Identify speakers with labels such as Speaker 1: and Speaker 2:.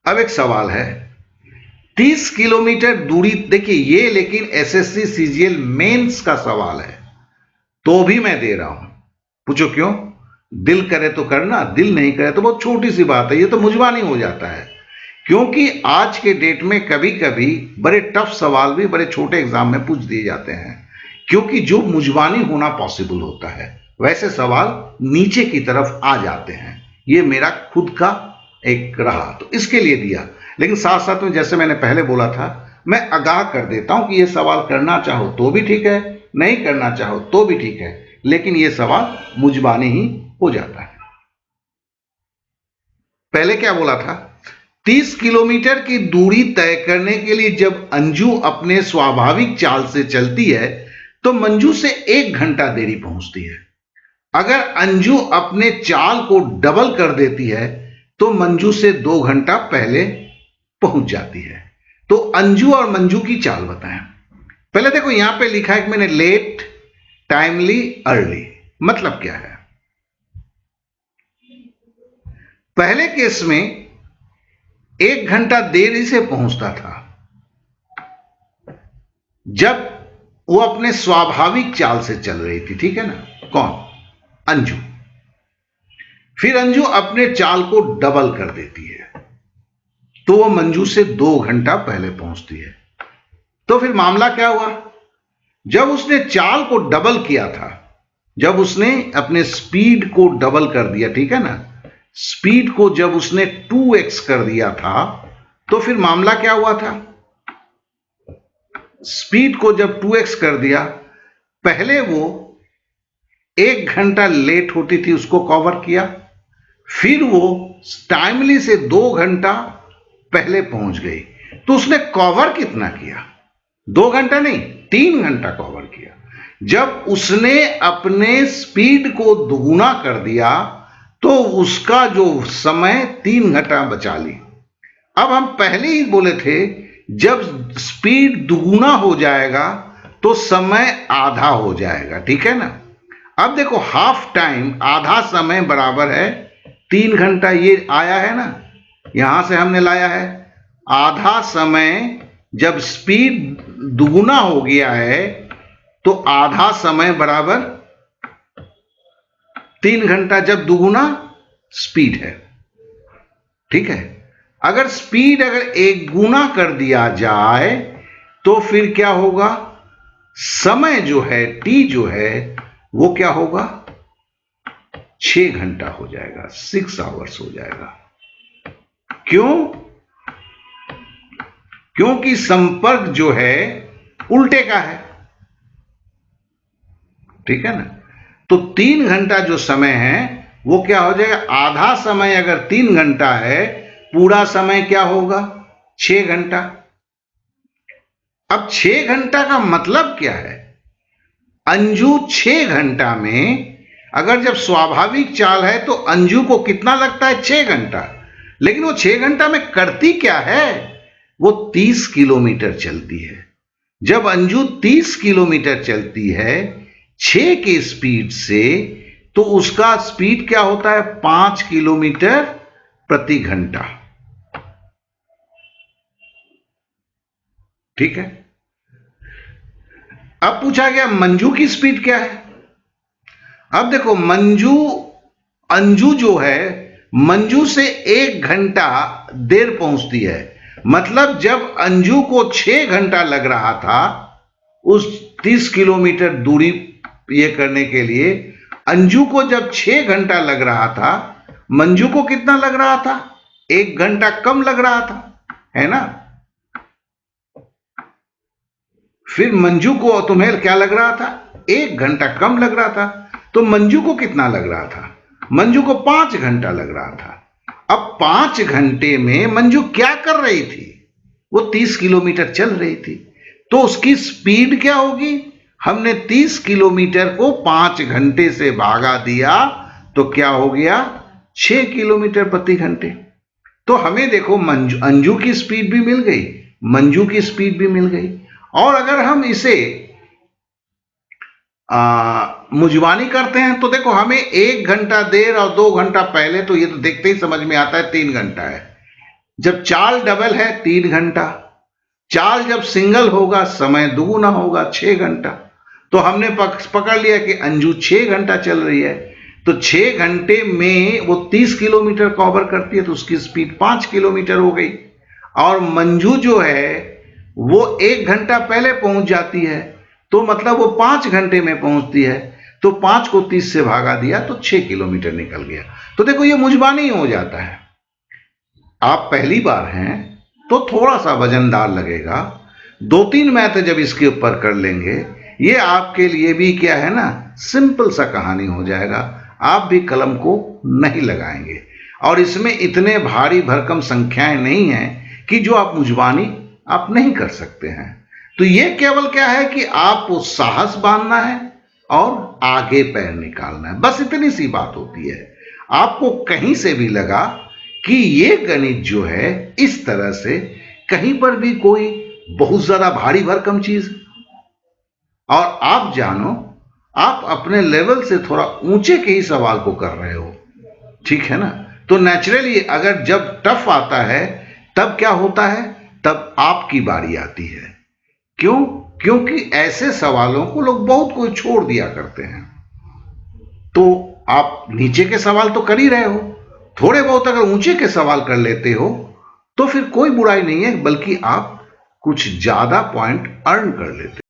Speaker 1: अब एक सवाल है, 30 किलोमीटर दूरी, देखिए ये लेकिन एसएससी सीजीएल मेंस का सवाल है, तो भी मैं दे रहा हूं। पूछो क्यों? दिल करे तो करना, दिल नहीं करे तो बहुत छोटी सी बात है, ये तो मुजबानी हो जाता है। क्योंकि आज के डेट में कभी कभी बड़े टफ सवाल भी बड़े छोटे एग्जाम में पूछ दिए जाते हैं, क्योंकि जो मुजबानी होना पॉसिबल होता है वैसे सवाल नीचे की तरफ आ जाते हैं। ये मेरा खुद का एक रहा, तो इसके लिए दिया। लेकिन साथ साथ में जैसे मैंने पहले बोला था, मैं आगाह कर देता हूं कि ये सवाल करना चाहो तो भी ठीक है, नहीं करना चाहो तो भी ठीक है, लेकिन ये सवाल मुजबानी ही हो जाता है। पहले क्या बोला था? 30 किलोमीटर की दूरी तय करने के लिए जब अंजू अपने स्वाभाविक चाल से चलती है तो मंजू से 1 घंटा देरी पहुंचती है। अगर अंजू अपने चाल को डबल कर देती है तो मंजू से 2 घंटा पहले पहुंच जाती है। तो अंजू और मंजू की चाल बताएं। पहले देखो यहां पे लिखा है कि मैंने लेट, टाइमली, अर्ली, मतलब क्या है? पहले केस में 1 घंटा देरी से पहुंचता था जब वो अपने स्वाभाविक चाल से चल रही थी, ठीक है ना? कौन? अंजू। फिर अंजू अपने चाल को डबल कर देती है तो वो मंजू से 2 घंटा पहले पहुंचती है। तो फिर मामला क्या हुआ? जब उसने चाल को डबल किया था, जब उसने अपने स्पीड को डबल कर दिया, ठीक है ना, स्पीड को जब उसने 2x कर दिया था, तो फिर मामला क्या हुआ था? स्पीड को जब 2x कर दिया, पहले वो 1 घंटा लेट होती थी, उसको कवर किया। फिर वो टाइमली से 2 घंटा पहले पहुंच गई। तो उसने कवर कितना किया? 2 घंटा नहीं, 3 घंटा कवर किया। जब उसने अपने स्पीड को दोगुना कर दिया तो उसका जो समय 3 घंटा बचा ली। अब हम पहले ही बोले थे जब स्पीड दुगुना हो जाएगा तो समय आधा हो जाएगा, ठीक है ना? अब देखो हाफ टाइम, आधा समय बराबर है 3 घंटा। ये आया है ना, यहां से हमने लाया है। आधा समय जब स्पीड दुगुना हो गया है तो आधा समय बराबर 3 घंटा, जब दुगुना स्पीड है, ठीक है? अगर स्पीड अगर 1 गुना कर दिया जाए तो फिर क्या होगा? समय जो है, टी जो है, वो क्या होगा? 6 घंटा हो जाएगा, 6 आवर्स हो जाएगा। क्यों? क्योंकि संपर्क जो है उल्टे का है, ठीक है ना? तो 3 घंटा जो समय है वो क्या हो जाएगा? आधा समय अगर 3 घंटा है, पूरा समय क्या होगा? 6 घंटा। अब 6 घंटा का मतलब क्या है? अंजू 6 घंटा में, अगर जब स्वाभाविक चाल है तो अंजू को कितना लगता है? 6 घंटा। लेकिन वो 6 घंटा में करती क्या है? वो 30 किलोमीटर चलती है। जब अंजू 30 किलोमीटर चलती है 6 की स्पीड से, तो उसका स्पीड क्या होता है? 5 किलोमीटर प्रति घंटा, ठीक है? अब पूछा गया मंजू की स्पीड क्या है? अब देखो अंजू जो है, मंजू से 1 घंटा देर पहुंचती है। मतलब जब अंजू को 6 घंटा लग रहा था उस 30 किलोमीटर दूरी ये करने के लिए, अंजू को जब 6 घंटा लग रहा था, मंजू को कितना लग रहा था? 1 घंटा कम लग रहा था, है ना? फिर मंजू को तुम्हें क्या लग रहा था? 1 घंटा कम लग रहा था। तो मंजू को कितना लग रहा था? मंजू को 5 घंटा लग रहा था। अब 5 घंटे में मंजू क्या कर रही थी? वो 30 किलोमीटर चल रही थी। तो उसकी स्पीड क्या होगी? हमने 30 किलोमीटर को 5 घंटे से भागा दिया तो क्या हो गया? 6 किलोमीटर प्रति घंटे। तो हमें देखो अंजू की स्पीड भी मिल गई, मंजू की स्पीड भी मिल गई। और अगर हम इसे मुजवानी करते हैं तो देखो हमें 1 घंटा देर और 2 घंटा पहले, तो ये तो देखते ही समझ में आता है 3 घंटा है। जब चाल डबल है 3 घंटा, चाल जब सिंगल होगा समय दुगुना होगा 6 घंटा। तो हमने पकड़ लिया कि अंजू 6 घंटा चल रही है, तो 6 घंटे में वो 30 किलोमीटर कवर करती है, तो उसकी स्पीड 5 किलोमीटर हो गई। और मंजू जो है वो 1 घंटा पहले पहुंच जाती है, तो मतलब वो 5 घंटे में पहुंचती है, तो 5 को 30 से भागा दिया तो 6 किलोमीटर निकल गया। तो देखो ये मुझबानी हो जाता है। आप पहली बार हैं तो थोड़ा सा वजनदार लगेगा, 2-3 मैथ जब इसके ऊपर कर लेंगे, ये आपके लिए भी क्या है ना, सिंपल सा कहानी हो जाएगा। आप भी कलम को नहीं लगाएंगे, और इसमें इतने भारी भरकम संख्याएं नहीं हैं कि जो आप मुझबानी आप नहीं कर सकते हैं। तो ये केवल क्या है कि आपको साहस बांधना है और आगे पैर निकालना है, बस इतनी सी बात होती है। आपको कहीं से भी लगा कि ये गणित जो है इस तरह से, कहीं पर भी कोई बहुत ज्यादा भारी भरकम चीज, और आप जानो आप अपने लेवल से थोड़ा ऊंचे के ही सवाल को कर रहे हो, ठीक है ना। तो नेचुरली अगर जब टफ आता है तब क्या होता है, तब आपकी बारी आती है। क्यों? क्योंकि ऐसे सवालों को लोग बहुत कोई छोड़ दिया करते हैं। तो आप नीचे के सवाल तो कर ही रहे हो, थोड़े बहुत अगर ऊंचे के सवाल कर लेते हो तो फिर कोई बुराई नहीं है, बल्कि आप कुछ ज्यादा पॉइंट अर्न कर लेते हो।